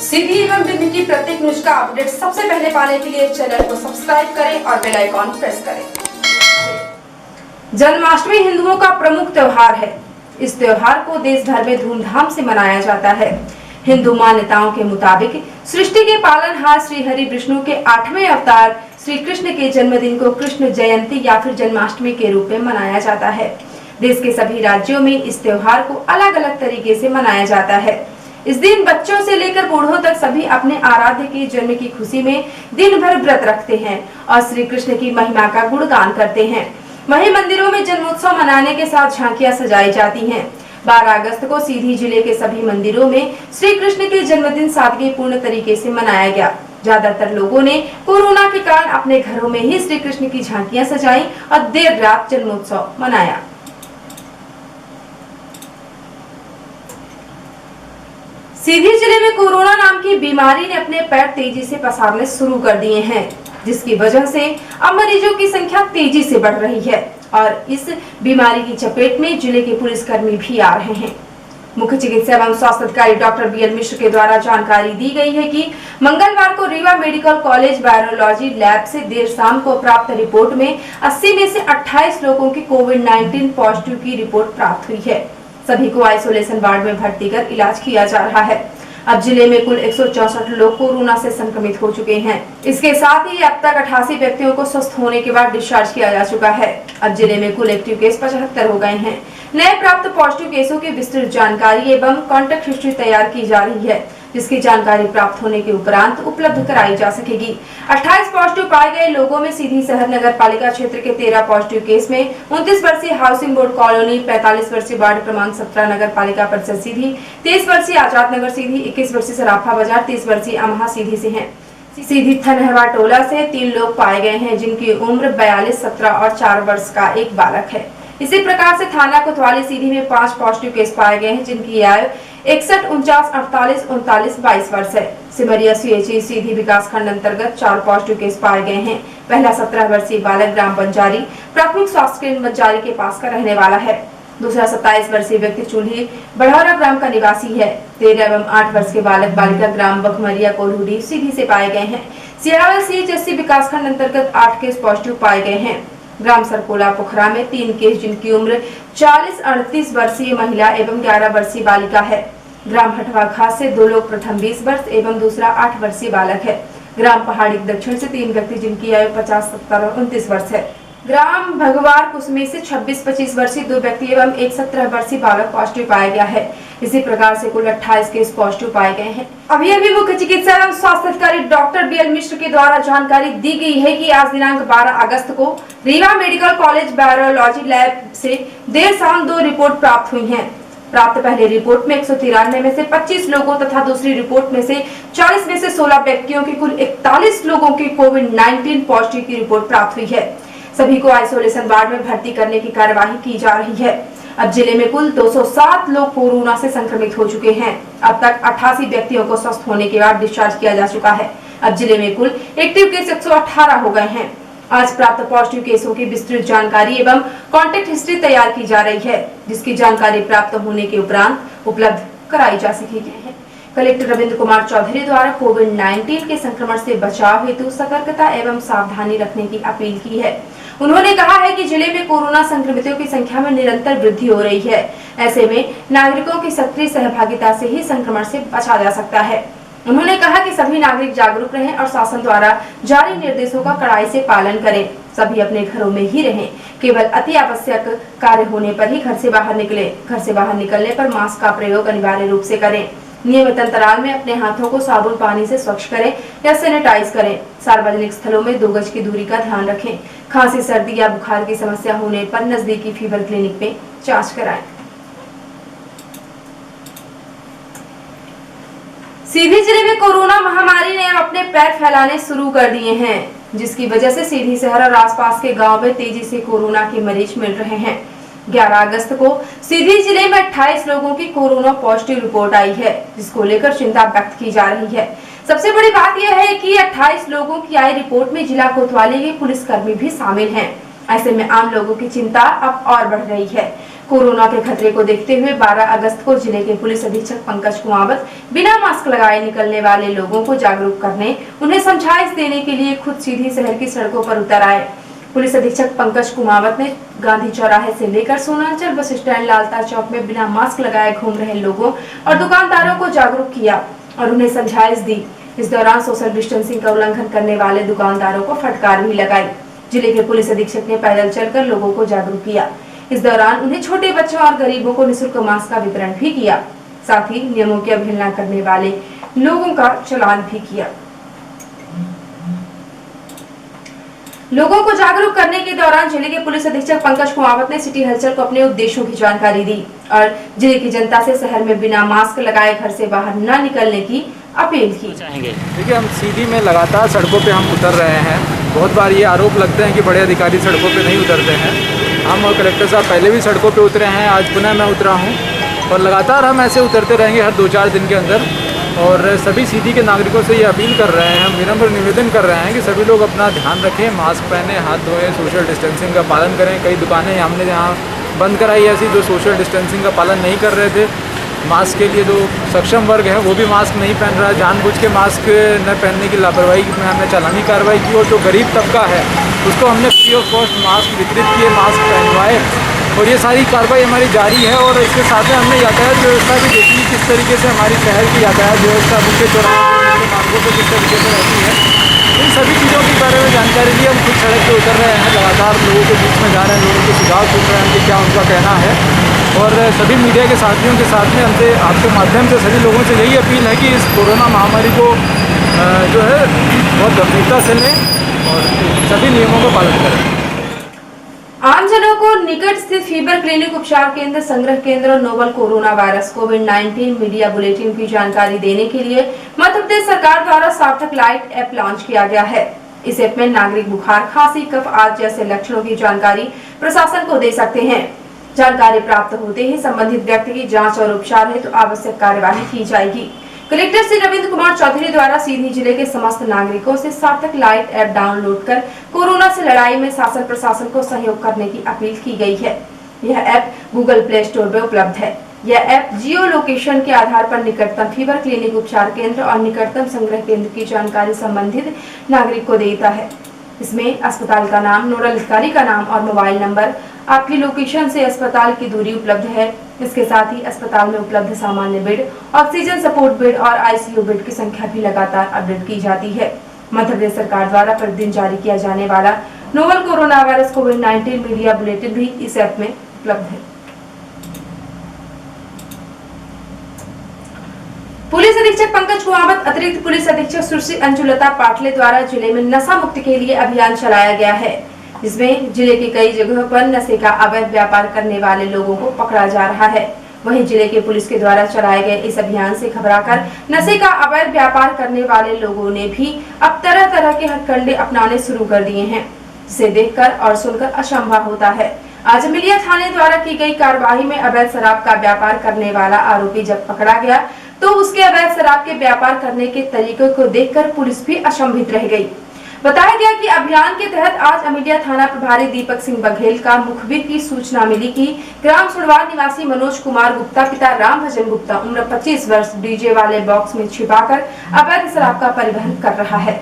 सीधी एवं विधि की प्रत्येक न्यूज का अपडेट सबसे पहले पाने के लिए चैनल को सब्सक्राइब करें और बेल आइकॉन प्रेस करें। जन्माष्टमी हिंदुओं का प्रमुख त्योहार है। इस त्योहार को देश भर में धूमधाम से मनाया जाता है। हिंदू मान्यताओं के मुताबिक सृष्टि के पालनहार श्री हरि विष्णु के 8वें अवतार श्री कृष्ण के जन्मदिन को कृष्ण जयंती या फिर जन्माष्टमी के रूप में मनाया जाता है। देश के सभी राज्यों में इस त्योहार को अलग अलग तरीके से मनाया जाता है। इस दिन बच्चों से लेकर बूढ़ों तक सभी अपने आराध्य के जन्म की खुशी में दिन भर व्रत रखते हैं और श्री कृष्ण की महिमा का गुणगान करते हैं। वहीं मंदिरों में जन्मोत्सव मनाने के साथ झांकियां सजाई जाती हैं। 12 अगस्त को सीधी जिले के सभी मंदिरों में श्री कृष्ण के जन्मदिन सादगीपूर्ण तरीके से मनाया गया। ज्यादातर लोगों ने कोरोना के कारण अपने घरों में ही श्री कृष्ण की झांकियां सजाई और देर रात जन्मोत्सव मनाया। सीधी जिले में कोरोना नाम की बीमारी ने अपने पैर तेजी से पसारने शुरू कर दिए हैं, जिसकी वजह से अब मरीजों की संख्या तेजी से बढ़ रही है और इस बीमारी की चपेट में जिले के पुलिसकर्मी भी आ रहे हैं। मुख्य चिकित्सा एवं स्वास्थ्य अधिकारी डॉक्टर BL मिश्र के द्वारा जानकारी दी गई है कि मंगलवार को Rewa medical college virology lab से देर शाम को प्राप्त रिपोर्ट में 80 में से 28 लोगों की कोविड-19 पॉजिटिव की रिपोर्ट प्राप्त हुई है। सभी को आइसोलेशन वार्ड में भर्ती कर इलाज किया जा रहा है। अब जिले में कुल 164 लोग कोरोना से संक्रमित हो चुके हैं। इसके साथ ही अब तक 88 व्यक्तियों को स्वस्थ होने के बाद डिस्चार्ज किया जा चुका है। अब जिले में कुल एक्टिव केस 75 हो गए हैं। नए प्राप्त पॉजिटिव केसों की विस्तृत जानकारी एवं कॉन्टेक्ट हिस्ट्री तैयार की जा रही है, जिसकी जानकारी प्राप्त होने के उपरांत उपलब्ध कराई जा सकेगी। 28 पॉजिटिव पाए गए लोगों में सीधी शहर नगर पालिका क्षेत्र के 13 पॉजिटिव केस में 29 वर्षीय हाउसिंग बोर्ड कॉलोनी, 45 वर्षीय वार्ड क्रमांक 17 नगर पालिका परिषद सीधी, 23 वर्षीय आजाद नगर सीधी, 21 वर्षीय सराफा बाजार, 30 वर्षीय अमहा सीधी से हैं। सीधी थनहवा टोला से 3 लोग पाए गए हैं, जिनकी उम्र 42, 17 और 4 वर्ष का एक बालक है। इसी प्रकार से थाना कोतवाली सीधी में 5 पॉजिटिव केस पाए गए हैं, जिनकी आयु 61, 49, 48, 39, 22 वर्ष है। सिमरिया CHE सीधी विकास खंड अंतर्गत 4 पॉजिटिव केस पाए गए हैं। पहला 17 वर्षीय बालक ग्राम बंजारी प्राथमिक स्वास्थ्य केंद्र बंजारी के पास का रहने वाला है। दूसरा 27 वर्षीय व्यक्ति चूल्ही बढ़ौरा ग्राम का निवासी है। 13 एवं 8 वर्ष के बालक बालिका ग्राम बखमरिया कोल्हुडी सीधी से पाए गए हैं। सियारा CHSC विकास खंड अंतर्गत 8 केस पॉजिटिव पाए गए हैं। ग्राम सरकोला पोखरा में 3 केस, जिनकी उम्र 40-38 वर्षीय महिला एवं 11 वर्षीय बालिका है। ग्राम हटवा खास से 2 लोग, प्रथम 20 वर्ष एवं दूसरा 8 वर्षीय बालक है। ग्राम पहाड़ी दक्षिण से 3 व्यक्ति, जिनकी आयु 50, 70 और 29 वर्ष है। ग्राम भगवार कुसमी से 26-25 वर्षीय 2 व्यक्ति एवं एक 17 वर्षीय बालक पॉजिटिव पाया गया है। इसी प्रकार से कुल 28 केस पॉजिटिव पाए गए हैं। अभी मुख्य चिकित्सा एवं स्वास्थ्य अधिकारी डॉक्टर BL मिश्र के द्वारा जानकारी दी गई है कि आज दिनांक 12 अगस्त को Rewa medical college virology lab से देर शाम 2 रिपोर्ट प्राप्त हुई हैं। प्राप्त पहली रिपोर्ट में 193 में से 25 लोगों तथा दूसरी रिपोर्ट में से 40 में से 16 व्यक्तियों की कुल 41 लोगों की कोविड-19 पॉजिटिव की रिपोर्ट प्राप्त हुई है। सभी को आइसोलेशन वार्ड में भर्ती करने की कार्यवाही की जा रही है। अब जिले में कुल 207 लोग कोरोना से संक्रमित हो चुके हैं। अब तक 88 व्यक्तियों को स्वस्थ होने के बाद डिस्चार्ज किया जा चुका है। अब जिले में कुल एक्टिव केस 118 हो गए हैं। आज प्राप्त पॉजिटिव केसों की विस्तृत जानकारी एवं कॉन्टेक्ट हिस्ट्री तैयार की जा रही है, जिसकी जानकारी प्राप्त होने के उपरांत उपलब्ध कराई जा सकेगी। कलेक्टर रविंद्र कुमार चौधरी द्वारा कोविड-19 के संक्रमण से बचाव हेतु सतर्कता एवं सावधानी रखने की अपील की है। उन्होंने कहा है कि जिले में कोरोना संक्रमितों की संख्या में निरंतर वृद्धि हो रही है। ऐसे में नागरिकों की सक्रिय सहभागिता से ही संक्रमण से बचा जा सकता है। उन्होंने कहा कि सभी नागरिक जागरूक रहें और शासन द्वारा जारी निर्देशों का कड़ाई से पालन करें। सभी अपने घरों में ही रहें। केवल अति आवश्यक कार्य होने पर ही घर से बाहर निकलें। घर से बाहर निकलने पर मास्क का प्रयोग अनिवार्य रूप से करें। नियमित अंतराल में अपने हाथों को साबुन पानी से स्वच्छ करें या सैनिटाइज करें। सार्वजनिक स्थलों में 2 गज की दूरी का ध्यान रखें। खांसी, सर्दी या बुखार की समस्या होने पर नजदीकी फीवर क्लिनिक में जांच कराएं। सीधी जिले में कोरोना महामारी ने अपने पैर फैलाने शुरू कर दिए हैं, जिसकी वजह से सीधी शहर और आसपास के गांव में तेजी से कोरोना के मरीज मिल रहे हैं। 11 अगस्त को सीधी जिले में 28 लोगों की कोरोना पॉजिटिव रिपोर्ट आई है, जिसको लेकर चिंता व्यक्त की जा रही है। सबसे बड़ी बात यह है कि 28 लोगों की आई रिपोर्ट में जिला कोतवाली के पुलिसकर्मी भी शामिल हैं। ऐसे में आम लोगों की चिंता अब और बढ़ रही है। कोरोना के खतरे को देखते हुए 12 अगस्त को जिले के पुलिस अधीक्षक पंकज कुमावत बिना मास्क लगाए निकलने वाले लोगों को जागरूक करने, उन्हें समझाइश देने के लिए खुद सीधी शहर की सड़कों पर उतर आए। पुलिस अधीक्षक पंकज कुमावत ने गांधी चौराहे से लेकर सोनांचल बस स्टैंड लालता चौक में बिना मास्क लगाए घूम रहे लोगों और दुकानदारों को जागरूक किया और उन्हें समझाइश दी। इस दौरान सोशल डिस्टेंसिंग का उल्लंघन करने वाले दुकानदारों को फटकार भी लगाई। जिले के पुलिस अधीक्षक ने पैदल चलकर लोगों को जागरूक किया। इस दौरान उन्हें छोटे बच्चों और गरीबों को निःशुल्क मास्क का वितरण भी किया। साथ ही नियमों की अवहेलना करने वाले लोगों का चालान भी किया। लोगों को जागरूक करने के दौरान जिले के पुलिस अधीक्षक पंकज कुमावत ने सिटी हलचल को अपने उद्देश्यों की जानकारी दी और जिले की जनता से शहर में बिना मास्क लगाए घर से बाहर न निकलने की अपील की। देखिए, हम सीधी में लगातार सड़कों पे हम उतर रहे हैं। बहुत बार ये आरोप लगते हैं कि बड़े अधिकारी सड़कों पे नहीं उतरते हैं। हम और कलेक्टर साहब पहले भी सड़कों पे उतरे हैं, आज पुनः मैं उतरा हूँ और लगातार हम ऐसे उतरते रहेंगे हर 2-4 दिन के अंदर। और सभी सीधी के नागरिकों से ये अपील कर रहे हैं, हम विनम्र निवेदन कर रहे हैं कि सभी लोग अपना ध्यान रखें, मास्क पहने, हाथ धोएं, सोशल डिस्टेंसिंग का पालन करें। कई दुकानें हमने यहाँ बंद कराई ऐसी जो सोशल डिस्टेंसिंग का पालन नहीं कर रहे थे। मास्क के लिए जो सक्षम वर्ग है वो भी मास्क नहीं पहन रहा है। जानबूझ के मास्क न पहनने की लापरवाही में हमने चालानी कार्रवाई की और जो गरीब तबका है उसको हमने फ्री ऑफ कॉस्ट मास्क वितरित किए, मास्क पहनवाए और ये सारी कार्रवाई हमारी जारी है। और इसके साथ में हमने यातायात व्यवस्था भी देखी किस तरीके से हमारी शहर की यातायात व्यवस्था मुख्य चौराहे के मार्गों पर किस तरीके से रहती है। इन सभी चीज़ों के बारे में जानकारी ली। हम खुद सड़क पर उतर रहे हैं, लगातार लोगों के बीच में जा रहे हैं, लोगों के सुझाव पूछ रहे हैं कि क्या उनका कहना है। और सभी मीडिया के साथियों के साथ में हमसे आपके माध्यम से सभी लोगों से यही अपील है कि इस कोरोना महामारी को जो है बहुत गंभीरता से लें और सभी नियमों का पालन करें। आमजनों को निकट स्थित फीवर क्लिनिक, उपचार केंद्र, संग्रह केंद्र और नोवल कोरोना वायरस कोविड-19 मीडिया बुलेटिन की जानकारी देने के लिए मध्य प्रदेश सरकार द्वारा सार्थक लाइट ऐप लॉन्च किया गया है। इस ऐप में नागरिक बुखार, खांसी, कफ आदि जैसे लक्षणों की जानकारी प्रशासन को दे सकते हैं। जानकारी प्राप्त होते ही संबंधित व्यक्ति की जांच और उपचार हेतु आवश्यक कार्यवाही की जाएगी। कलेक्टर श्री रविंद्र कुमार चौधरी द्वारा सीधी जिले के समस्त नागरिकों से सार्थक लाइट ऐप डाउनलोड कर कोरोना से लड़ाई में शासन प्रशासन को सहयोग करने की अपील की गई है। यह ऐप गूगल प्ले स्टोर में उपलब्ध है। यह ऐप जियो लोकेशन के आधार पर निकटतम फीवर क्लिनिक, उपचार केंद्र और निकटतम संग्रह केंद्र की जानकारी संबंधित नागरिक को देता है। इसमें अस्पताल का नाम, नोडल अधिकारी का नाम और मोबाइल नंबर, आपकी लोकेशन से अस्पताल की दूरी उपलब्ध है। इसके साथ ही अस्पताल में उपलब्ध सामान्य बेड, ऑक्सीजन सपोर्ट बेड और आईसीयू बेड की संख्या भी लगातार अपडेट की जाती है। मध्य प्रदेश सरकार द्वारा प्रतिदिन जारी किया जाने वाला नोवल कोरोना वायरस कोविड-19 मीडिया बुलेटिन भी इस ऐप में उपलब्ध है। पुलिस अधीक्षक पंकज कुमावत, अतिरिक्त पुलिस अधीक्षक सुश्री अंजुलता पाटले द्वारा जिले में नशा मुक्ति के लिए अभियान चलाया गया है, जिसमें जिले की कई जगहों पर नशे का अवैध व्यापार करने वाले लोगों को पकड़ा जा रहा है। वहीं जिले के पुलिस के द्वारा चलाए गए इस अभियान से घबराकर नशे का अवैध व्यापार करने वाले लोगों ने भी अब तरह तरह के हथकंडे अपनाने शुरू कर दिए हैं, जिसे देखकर और सुनकर असंभव होता है। आज अमिलिया थाने द्वारा की गई कार्रवाई में अवैध शराब का व्यापार करने वाला आरोपी जब पकड़ा गया तो उसके अवैध शराब के व्यापार करने के तरीकों को देखकर पुलिस भी अचंभित रह गई। बताया गया कि अभियान के तहत आज अमिलिया थाना प्रभारी दीपक सिंह बघेल का मुखबिर की सूचना मिली कि ग्राम सुड़वार निवासी मनोज कुमार गुप्ता, पिता राम भजन गुप्ता, उम्र 25 वर्ष, डीजे वाले बॉक्स में छिपाकर अवैध शराब का परिवहन कर रहा है।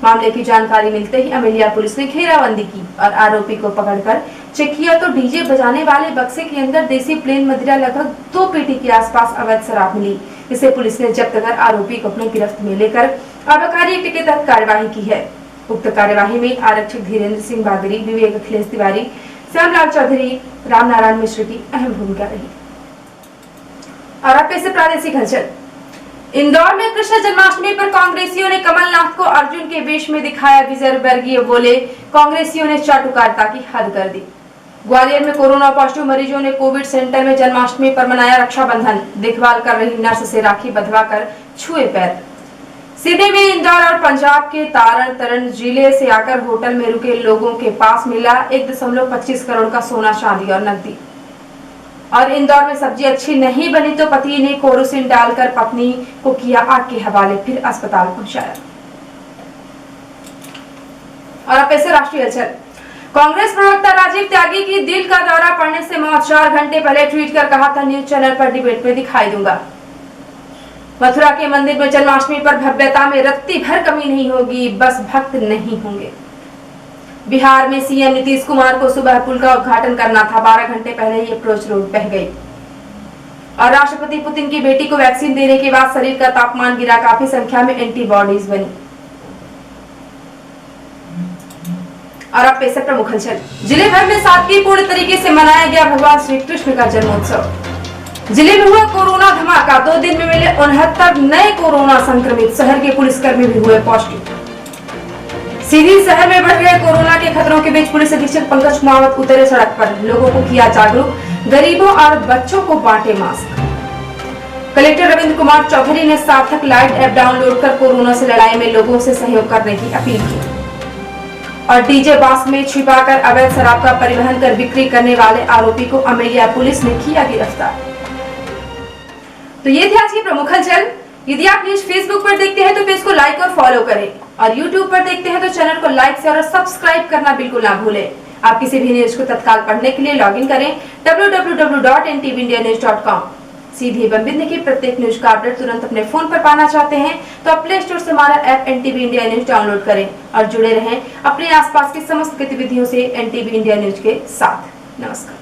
मामले की जानकारी मिलते ही अमिलिया पुलिस ने घेराबंदी की और आरोपी को पकड़कर चेक किया तो डीजे बजाने वाले बक्से के अंदर देसी प्लेन मदिरा लगभग 2 पेटी के आसपास अवैध शराब मिली। इसे पुलिस ने जब्त कर आरोपी को अपने गिरफ्त में लेकर आबकारी एक्ट के तहत कार्यवाही की है। उक्त कार्यवाही में आरक्षक धीरेन्द्र सिंह बागरी, विवेक अखिलेश तिवारी, श्यामलाल चौधरी, रामनारायण मिश्र की अहम भूमिका रही। और अब कैसे प्रादेशिक हलचल। इंदौर में कृष्ण जन्माष्टमी पर कांग्रेसियों ने कमलनाथ को अर्जुन के वेश में दिखाया। विजय वर्गीय बोले, कांग्रेसियों ने चाटुकारिता की हद कर दी। ग्वालियर में कोरोना पॉजिटिव मरीजों ने कोविड सेंटर में जन्माष्टमी पर मनाया रक्षाबंधन। देखभाल कर रही नर्स से राखी बंधवा कर छुए पैर। सीधे में इंदौर और पंजाब के तारण जिले से आकर होटल में रुके लोगों के पास मिला 1.25 करोड़ का सोना, चांदी और नकदी। और इंदौर में सब्जी अच्छी नहीं बनी तो पति ने केरोसिन डालकर पत्नी को किया आग के हवाले, फिर अस्पताल पहुंचाया। और अब ऐसे राष्ट्रीय हलचल। कांग्रेस प्रवक्ता राजीव त्यागी की दिल का दौरा पड़ने से मौत, 4 घंटे पहले ट्वीट कर कहा था न्यूज चैनल पर डिबेट में दिखाई दूंगा। मथुरा के मंदिर में जन्माष्टमी पर भव्यता में रत्ती भर कमी नहीं होगी, बस भक्त नहीं होंगे। बिहार में सीएम नीतीश कुमार को सुबह पुल का उद्घाटन करना था, 12 घंटे पहले ही अप्रोच रोड बह गई। और राष्ट्रपति पुतिन की बेटी को वैक्सीन देने के बाद शरीर का तापमान गिरा, काफी संख्या में एंटीबॉडीज बनी। और अब पेश है प्रमुख हलचल। जिले भर में सादगीपूर्ण तरीके से मनाया गया भगवान श्री कृष्ण का जन्मोत्सव। जिले में हुआ कोरोना धमाका, 2 दिन में मिले 69 नए कोरोना संक्रमित, शहर के पुलिसकर्मी भी हुए पॉजिटिव। सीधी शहर में बढ़ रहे कोरोना के खतरों के बीच पुलिस अधीक्षक पंकज कुमावत उतरे सड़क पर, लोगों को किया जागरूक, गरीबों और बच्चों को बांटे मास्क। कलेक्टर रविंद्र कुमार चौधरी ने सार्थक लाइट ऐप डाउनलोड कर कोरोना से लड़ाई में लोगों से सहयोग करने की अपील की। और डीजे बॉक्स में छिपाकर अवैध शराब का परिवहन कर बिक्री करने वाले आरोपी को अमेरिया पुलिस ने किया गिरफ्तार। तो ये थी आज की प्रमुख हलचल। यदि आप न्यूज फेसबुक पर देखते हैं तो पेज को लाइक और फॉलो करें, और यूट्यूब पर देखते हैं तो चैनल को लाइक शेयर और सब्सक्राइब करना बिल्कुल ना भूलें। आप किसी भी न्यूज को तत्काल पढ़ने के लिए लॉगिन करें www.ntvindianews.com। सीधी एवं बिंदी की प्रत्येक न्यूज का अपडेट तुरंत अपने फोन पर पाना चाहते हैं तो आप प्ले स्टोर से हमारा app NTV India news download करें और जुड़े रहें अपने आसपास की समस्त गतिविधियों से एनटीवी इंडिया न्यूज के साथ। नमस्कार।